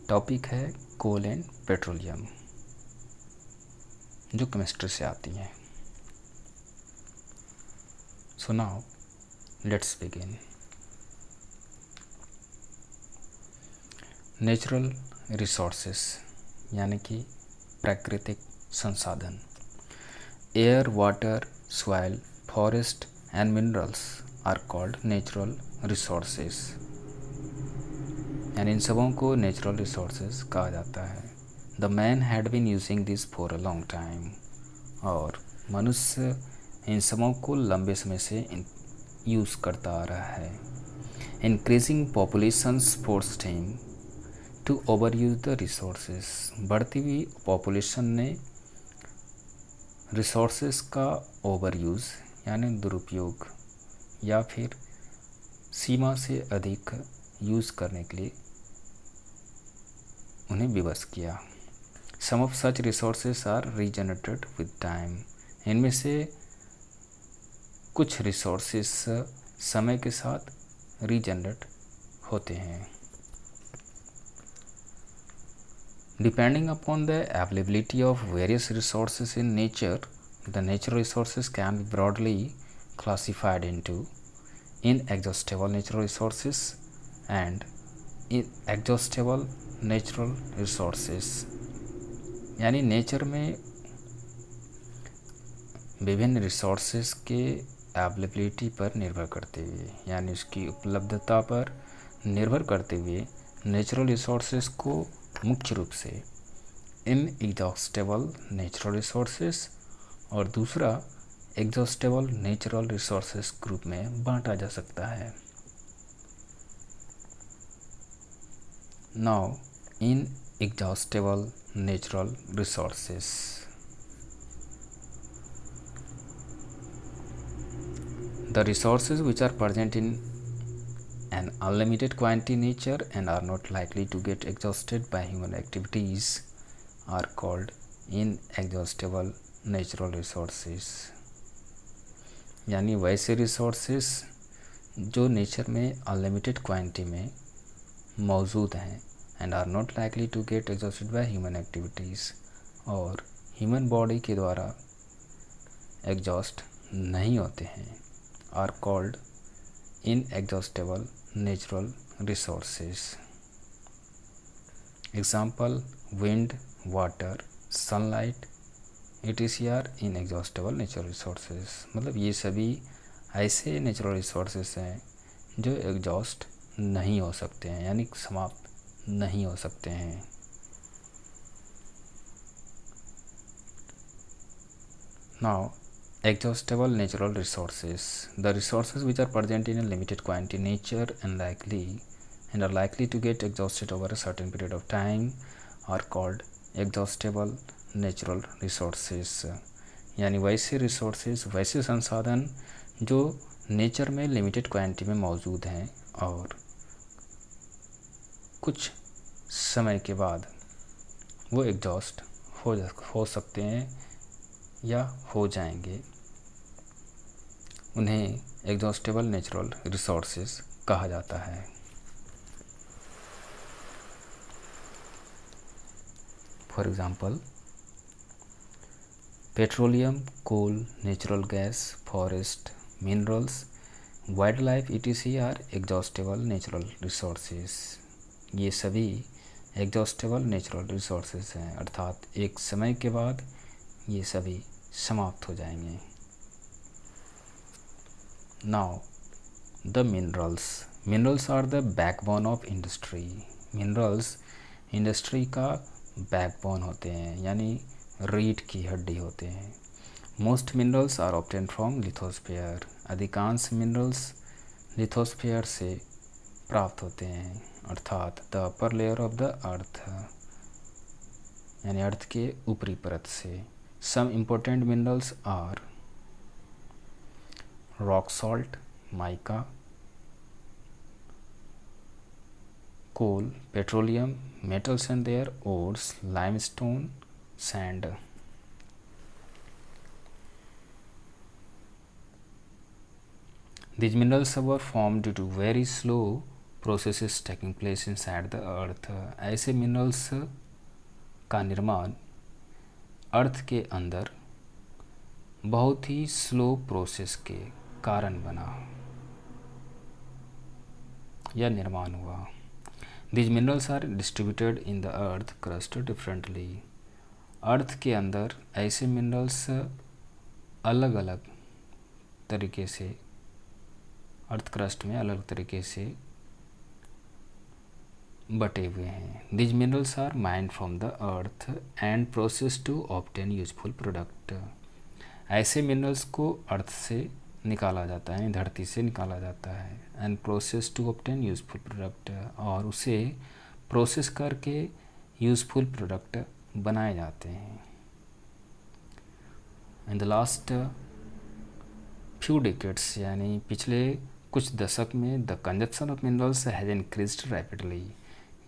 Topic है coal and petroleum, जो chemistry से आती हैं। So now let's begin. Natural resources यानी कि प्राकृतिक संसाधन। Air, water, soil, forest and minerals are called natural resources, यानी इन सबों को नेचुरल रिसोर्सेस कहा जाता है। The man had been using this for a long time, और मनुष्य इन सबों को लंबे समय से यूज़ करता आ रहा है। Increasing populations forced him to over use the resources. बढ़ती हुई पॉपुलेशन ने रिसोर्सेस का ओवर यूज़ यानी दुरुपयोग या फिर सीमा से अधिक यूज़ करने के लिए उन्हें विवश किया। Some of such resources are regenerated with time. इनमें से कुछ रिसोर्सेस समय के साथ रीजनरेट होते हैं। Depending upon the availability of various resources in nature, the natural resources can be broadly classified into inexhaustible natural resources and inexhaustible natural resources। यानी nature में विभिन्न रिसोर्सेस के अवेलेबिलिटी पर निर्भर करते हुए, यानी उसकी उपलब्धता पर निर्भर करते हुए नेचुरल रिसोर्सेस को मुख्य रूप से इनएग्जॉस्टेबल नेचुरल रिसोर्सेस और दूसरा एग्जॉस्टेबल नेचुरल रिसोर्सेस ग्रुप में बांटा जा सकता है। Now inexhaustible natural resources. The resources which are present in an unlimited quantity in nature and are not likely to get exhausted by human activities are called inexhaustible natural resources। यानी वैसे resources जो nature में unlimited quantity में मौजूद हैं and are not likely to get exhausted by human activities, और human body के द्वारा एग्जॉस्ट नहीं होते हैं, are called inexhaustible natural resources. Example wind, water, sunlight, are inexhaustible natural resources. मतलब ये सभी ऐसे नेचुरल रिसोर्सेस हैं जो एग्जॉस्ट नहीं हो सकते हैं, यानी समाप्त नहीं हो सकते हैं। Now exhaustible natural resources, the resources which are present in a limited quantity in nature and are likely to get exhausted over a certain period of time are called exhaustible natural resources। यानी वैसे resources, वैसे संसाधन जो nature में limited quantity में मौजूद हैं और कुछ समय के बाद वो एग्जॉस्ट हो सकते हैं या हो जाएंगे, उन्हें एग्जॉस्टेबल नेचुरल रिसोर्सेज कहा जाता है। For example petroleum, coal, natural gas, forest, minerals, wild life are exhaustible natural resources. ये सभी एग्जॉस्टेबल नेचुरल रिसोर्सेज हैं, अर्थात एक समय के बाद ये सभी समाप्त हो जाएंगे। Now the minerals are the backbone of industry. Minerals industry का बैकबोन होते हैं, यानी रीढ़ की हड्डी होते हैं। Most minerals are obtain from lithosphere. अधिकांश मिनरल्स लिथोस्फीयर से प्राप्त होते हैं, अर्थात the upper layer of the earth, यानी अर्थ के ऊपरी परत से। Some important minerals are rock salt, mica, coal, petroleum, metals and their ores, limestone, sand। These minerals were formed due to very slow processes taking place inside the earth. ऐसे minerals का निर्माण अर्थ के अंदर बहुत ही स्लो प्रोसेस के कारण बना या निर्माण हुआ। These minerals are distributed in the earth crust differently। अर्थ के अंदर ऐसे मिनरल्स अलग अलग तरीके से अर्थ क्रस्ट में अलग तरीके से बटे हुए हैं। These minerals are mined from the earth and processed to obtain useful product। ऐसे मिनरल्स को अर्थ से निकाला जाता है, धरती से निकाला जाता है। And process to obtain useful product, और उसे प्रोसेस करके यूज़फुल प्रोडक्ट बनाए जाते हैं। In the last few decades, यानी पिछले कुछ दशक में the consumption of minerals has increased rapidly,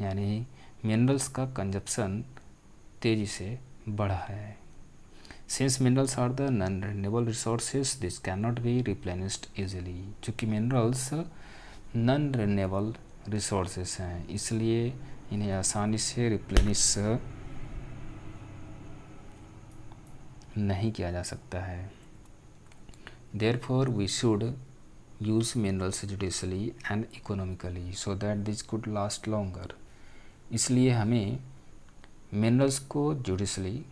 यानी मिनरल्स का कंजप्शन तेज़ी से बढ़ा है। Since minerals are the non-renewable resources, this cannot be replenished easily। चूँकि minerals non-renewable resources हैं, इसलिए इन्हें आसानी से replenish नहीं किया जा सकता है। Therefore, we should use minerals judiciously and economically so that this could last longer। इसलिए हमें minerals को जुडिशियसली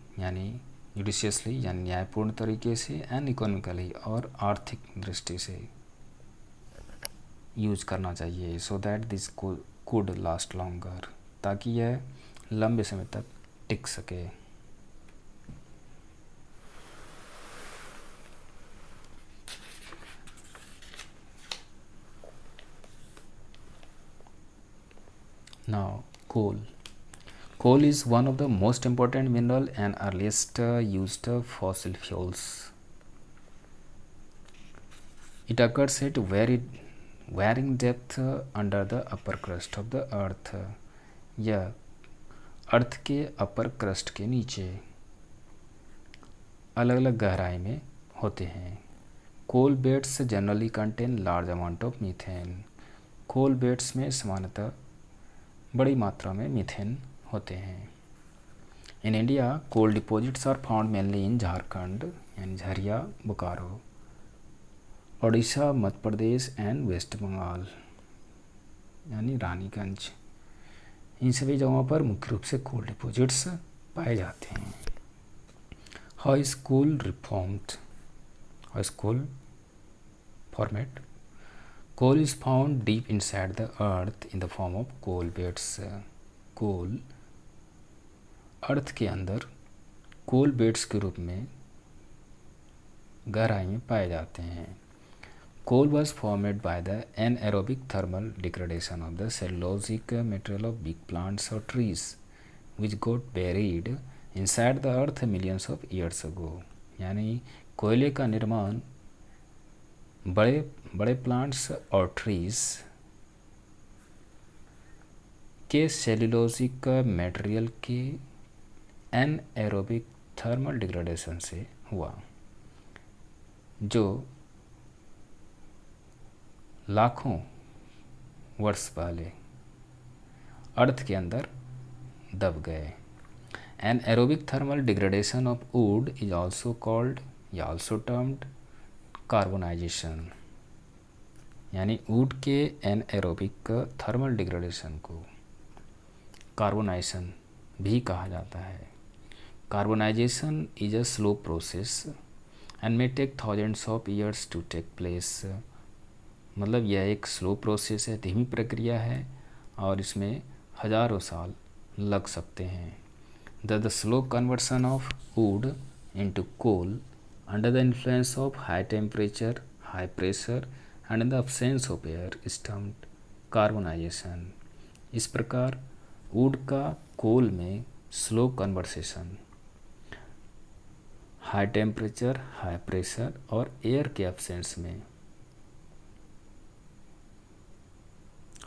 यानी न्यायपूर्ण तरीके से एंड इकोनॉमिकली और आर्थिक दृष्टि से यूज करना चाहिए। So that this could last longer, ताकि यह लंबे समय तक टिक सके। Now Coal is one of the most important mineral and earliest used fossil fuels। It occurs at varying depth under the upper crust of the earth। यह अर्थ के अपर crust के नीचे अलग अलग गहराई में होते हैं। Coal beds generally contain large amount of methane. Coal beds में सामान्यतः बड़ी मात्रा में मीथेन होते हैं। In India coal deposits are found mainly in Jharkhand यानी झरिया, बोकारो, ओडिशा, मध्य प्रदेश एंड वेस्ट बंगाल यानी रानीगंज। इन सभी जगहों पर मुख्य रूप से कोल डिपॉजिट्स पाए जाते हैं। How is coal reformed? How is coal formed? Coal is found deep inside the earth in the form of coal beds। कोल अर्थ के अंदर कोल बेड्स के रूप में गहराई में पाए जाते हैं। कोल was formed by the anaerobic thermal degradation of the cellulosic material of big plants or trees which got buried inside the earth millions of years ago। यानी कोयले का निर्माण बड़े प्लांट्स और ट्रीज के सेल्यूलोजिक मटेरियल के एनएरोबिक थर्मल डिग्रेडेशन से हुआ, जो लाखों वर्ष पहले अर्थ के अंदर दब गए। Anaerobic thermal degradation of wood is also called या ऑल्सो टर्म्ड कार्बोनाइजेशन। यानी वुड के एनएरोबिक थर्मल डिग्रेडेशन को कार्बोनाइजेशन भी कहा जाता है। Carbonisation is a slow process and may take thousands of years to take place. मतलब यह एक स्लो प्रोसेस है, धीमी प्रक्रिया है और इसमें हजारों साल लग सकते हैं। The slow conversion of wood into coal under the influence of high temperature, high pressure and in the absence of air is termed carbonization। इस प्रकार वुड का कोल में slow conversation high temperature, high pressure और air के absence में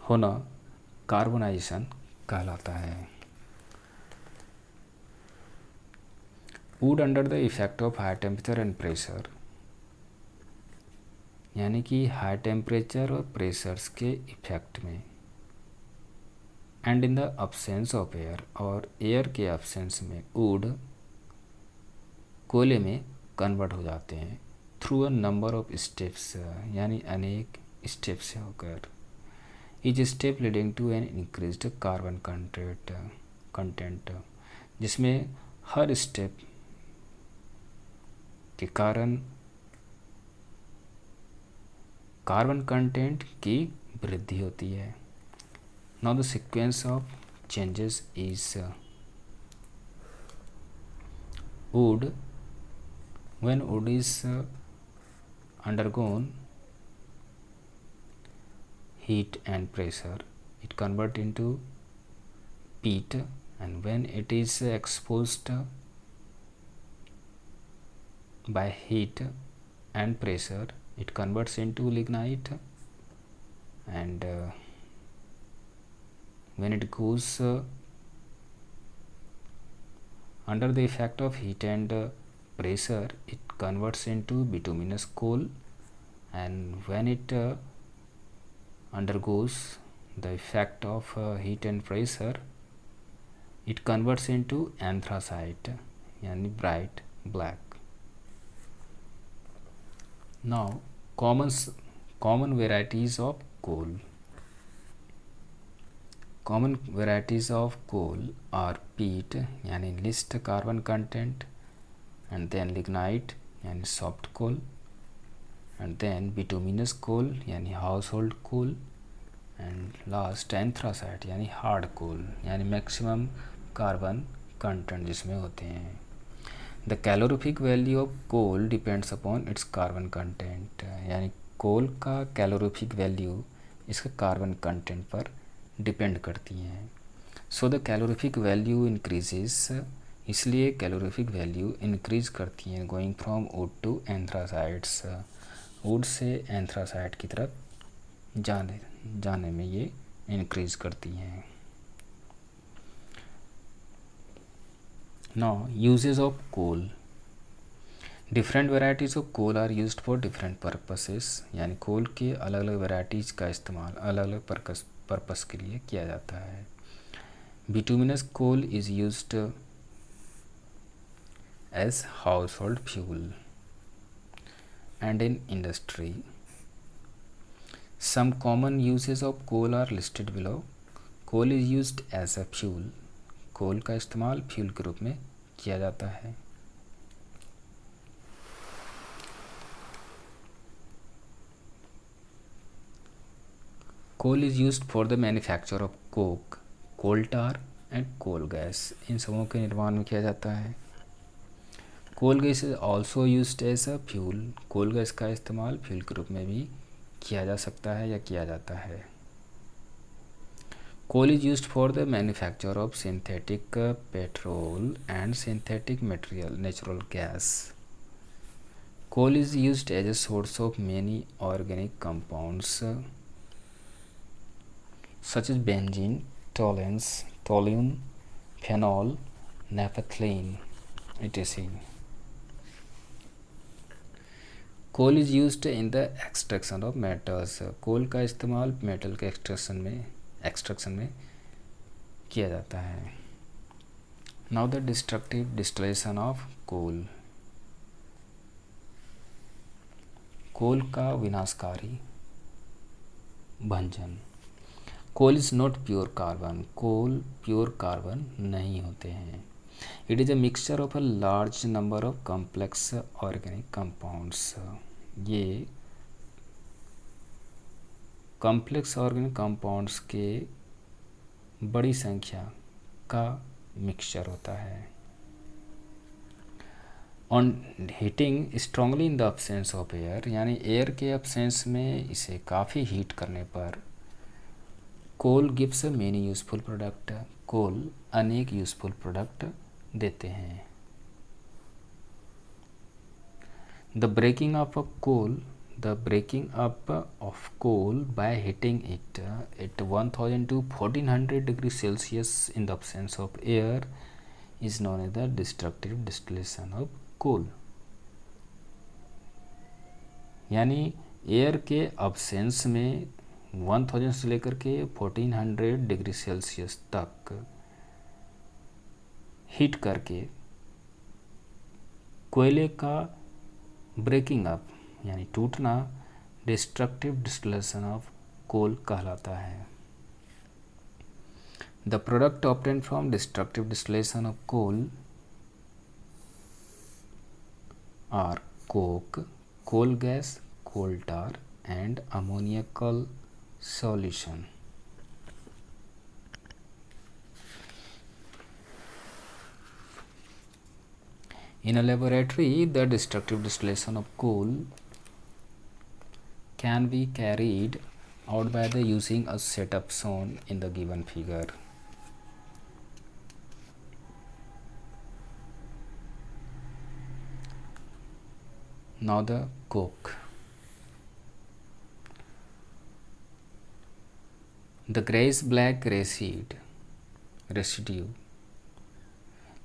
होना carbonisation कहलाता है। Wood under the effect of high temperature and pressure, यानी कि हाई टेम्परेचर और प्रेशर्स के इफेक्ट में and in the absence of air, और एयर के अब्सेंस में वुड कोयले में कन्वर्ट हो जाते हैं through a number of steps, यानी अनेक स्टेप से होकर, each step leading to N increased carbon content, जिसमें हर स्टेप के कारण कार्बन कंटेंट की वृद्धि होती है। Now the sequence of changes is wood, when wood is undergone heat and pressure, it convert into peat, and when it is exposed by heat and pressure, it converts into lignite, and when it goes under the effect of heat and pressure, it converts into bituminous coal, and when it undergoes the effect of heat and pressure, it converts into anthracite, yani bright black. Now common varieties of coal. Common varieties of coal are peat, यानी least carbon content, and then lignite, यानी soft coal, and then bituminous coal, यानी household coal, and last anthracite, यानी hard coal, यानी maximum carbon content जिसमें होते हैं. The calorific value of coal depends upon its carbon content, यानी coal का calorific value इसका कार्बन कंटेंट पर डिपेंड करती हैं. So the calorific value increases, इसलिए कैलोरीफिक वैल्यू इंक्रीज करती हैं going from wood to anthracites, wood से एंथ्रासाइड की तरफ जाने में ये इंक्रीज करती हैं. Now uses of coal. Different varieties of coal are used for different purposes, यानी कोल के अलग अलग वेराइटीज़ का इस्तेमाल अलग अलग पर्पस के लिए किया जाता है. Bituminous coal is used as household fuel and in industry. Some common uses of coal are listed below. Coal is used as a fuel. Coal का इस्तेमाल फ्यूल के रूप में किया जाता है. Coal is used for the manufacture of coke, coal tar and coal gas. इन सबों के निर्माण में किया जाता है. Coal gas is also used as a fuel. Coal gas का इस्तेमाल फ्यूल के रूप में भी किया जा सकता है या किया जाता है. Coal is used for the manufacture of synthetic petrol and synthetic material natural gas. Coal is used as a source of many organic compounds such as benzene, toluene, phenol, naphthalene, etc. Coal is used in the extraction of metals. कोल का इस्तेमाल metal के extraction में किया जाता है. Now the destructive distillation of coal. Coal का विनाशकारी भंजन. Coal is not pure carbon. Coal pure carbon नहीं होते हैं. It is a mixture of a large number of complex organic compounds. ये कॉम्प्लेक्स ऑर्गेनिक कंपाउंड्स के बड़ी संख्या का मिक्सचर होता है. On heating strongly in the absence of air, यानी एयर के अब्सेंस में इसे काफ़ी हीट करने पर coal gives many useful product. Coal अनेक यूजफुल प्रोडक्ट देते हैं. The breaking up of coal by heating it at 1000 to 1400 degree Celsius in the absence of air is known as the destructive distillation of coal. यानी air के absence में 1000 से लेकर के 1400 degree Celsius तक heat करके कोयले का ब्रेकिंग अप यानी टूटना डिस्ट्रक्टिव डिस्टिलेशन ऑफ कोल कहलाता है। The product obtained from destructive distillation of coal are coke, coal gas, coal tar and ammoniacal solution. In a laboratory, the destructive distillation of coal can be carried out by the using a setup shown in the given figure. Now the coke. The grayish-black residue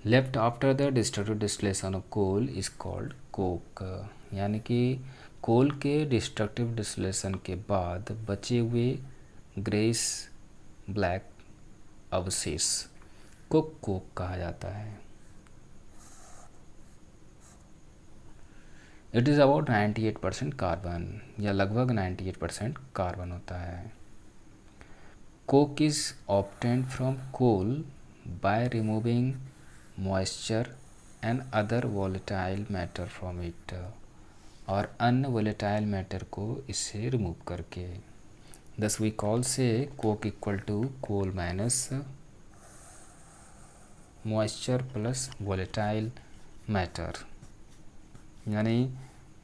left after the destructive distillation of coal is called coke. यानी कि कोल के destructive distillation के बाद बचे हुए grace black अवशेष को Coke कहा जाता है। इट इज़ अबाउट 98% कार्बन या लगभग 98% कार्बन होता है। Coke is obtained from coal by removing moisture and other volatile matter from it, और अन्य वोलेटाइल मैटर को इससे रिमूव करके। Thus we call say coke equal to coal minus moisture plus volatile matter, यानी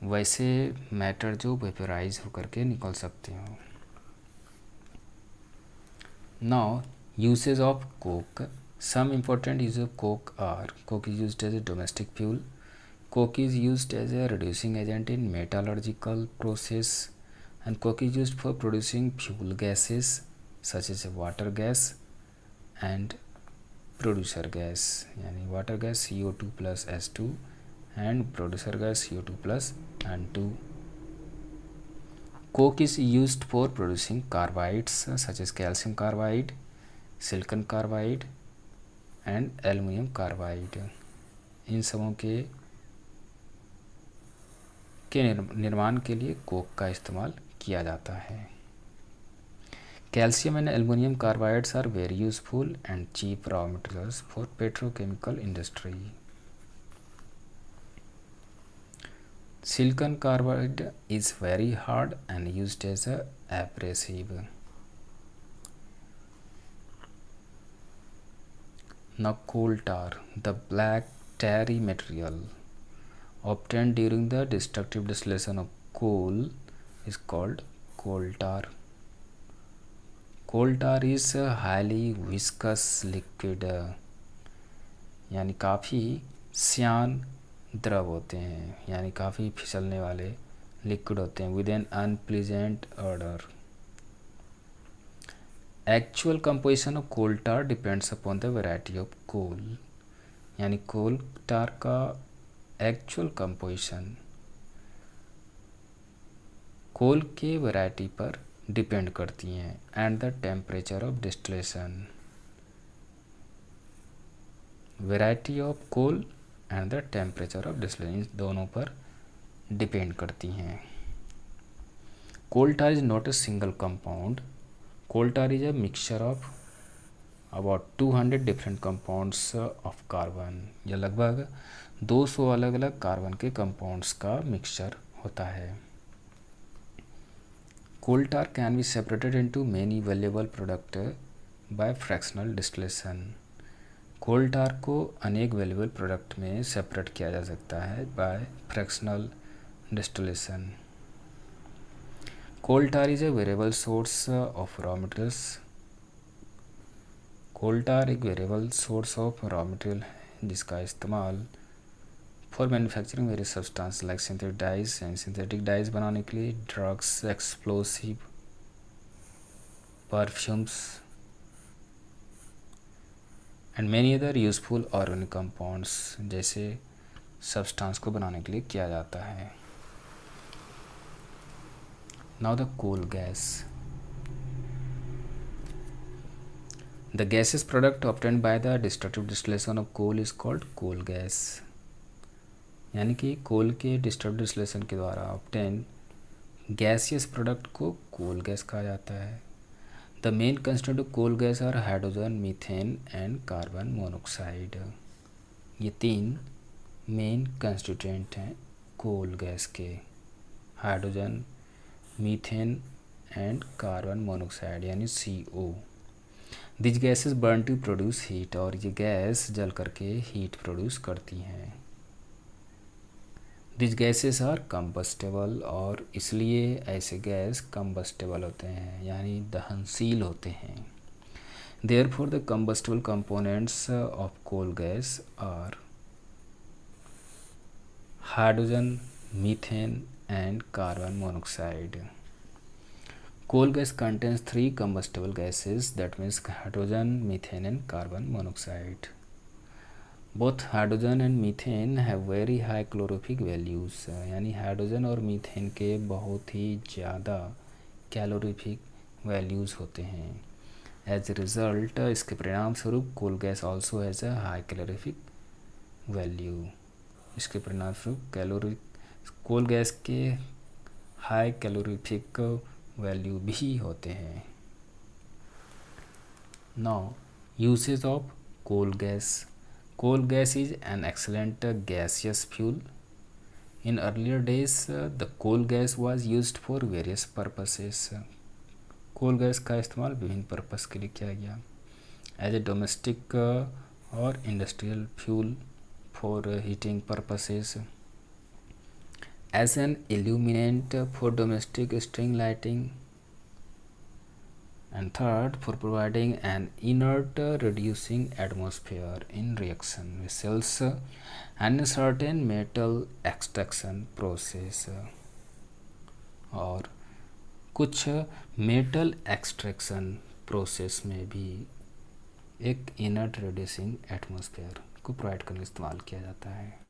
वैसे matter जो vaporise होकर के निकल सकते हो। Now usage of Coke. Some important use of coke are: coke is used as a domestic fuel, coke is used as a reducing agent in metallurgical process, and coke is used for producing fuel gases such as water gas and producer gas, यानी water gas CO2 plus S2 and producer gas CO2 plus N2. Coke is used for producing carbides such as calcium carbide, silicon carbide and aluminium carbide. इन सबों के निर्माण के लिए Coke का इस्तेमाल किया जाता है। Calcium and aluminium carbides are very useful and cheap raw materials for petrochemical industry. Silicon carbide is very hard and used as a abrasive. Now coal tar, the black tarry material obtained during the destructive distillation of coal is called coal tar. Coal tar is a highly viscous liquid, यानी काफ़ी श्यान द्रव होते हैं, यानी काफ़ी फिसलने वाले liquid होते हैं, with an unpleasant order. Actual composition of coal tar depends upon the variety of coal, यानी कोल टार का एक्चुअल कंपोजिशन कोल के वैरायटी पर डिपेंड करती हैं, and the temperature of distillation. Variety of coal and the temperature of distillation दोनों पर depend करती हैं। Coal tar is not a single compound. Coal tar is a mixture of about 200 different compounds of carbon, या लगभग 200 अलग अलग carbon के compounds का मिक्सचर होता है। Coal tar can be separated into many valuable product by fractional distillation. कोल टार को अनेक वैल्यूएबल प्रोडक्ट में सेपरेट किया जा सकता है by fractional distillation. Coal tar is a variable source of raw materials. Coal tar एक variable source of raw material है जिसका इस्तेमाल for manufacturing various substance like synthetic dyes and synthetic dyes बनाने के लिए, drugs, explosive, perfumes and many other useful organic compounds जैसे substance को बनाने के लिए किया जाता है। Now the coal gas. The gaseous product obtained by the destructive distillation of coal is called coal gas. यानी कि कोल के डिस्ट्रक्टिव डिस्टिलेशन के द्वारा ऑब्टेन गैसियस प्रोडक्ट को कोल गैस कहा जाता है. The main constituent of coal gas are hydrogen, methane and carbon monoxide. ये 3 मेन कंस्टिट्यूएंट हैं कोल गैस के, hydrogen, methane and carbon monoxide यानी CO. This gases burn to produce heat. और ये गैस जल करके हीट प्रोड्यूस करती हैं. This gases are combustible. और इसलिए ऐसे गैस कंबस्टेबल होते हैं यानी दहनशील होते हैं. Therefore the combustible components of coal gas are hydrogen, methane and carbon monoxide. Coal gas contains 3 combustible gases, that means hydrogen, methane and carbon monoxide. Both hydrogen and methane have very high calorific values. यानी hydrogen और methane के बहुत ही ज़्यादा calorific values होते हैं. As a result इसके परिणाम स्वरूप coal gas also has a high calorific value. इसके परिणाम स्वरूप कोल गैस के हाई कैलोरीफिक वैल्यू भी होते हैं. Now usage of coal gas. Coal gas is an excellent gaseous fuel. In earlier days the coal gas was used for various purposes. Coal gas का इस्तेमाल विभिन्न पर्पस के लिए किया गया. एज ए डोमेस्टिक और industrial fuel for heating purposes, as an illuminant for domestic string lighting, and third for providing an inert reducing atmosphere in reaction with cells and certain metal extraction process. और कुछ metal extraction process में भी एक inert reducing atmosphere को provide करने इस्तेमाल किया जाता है.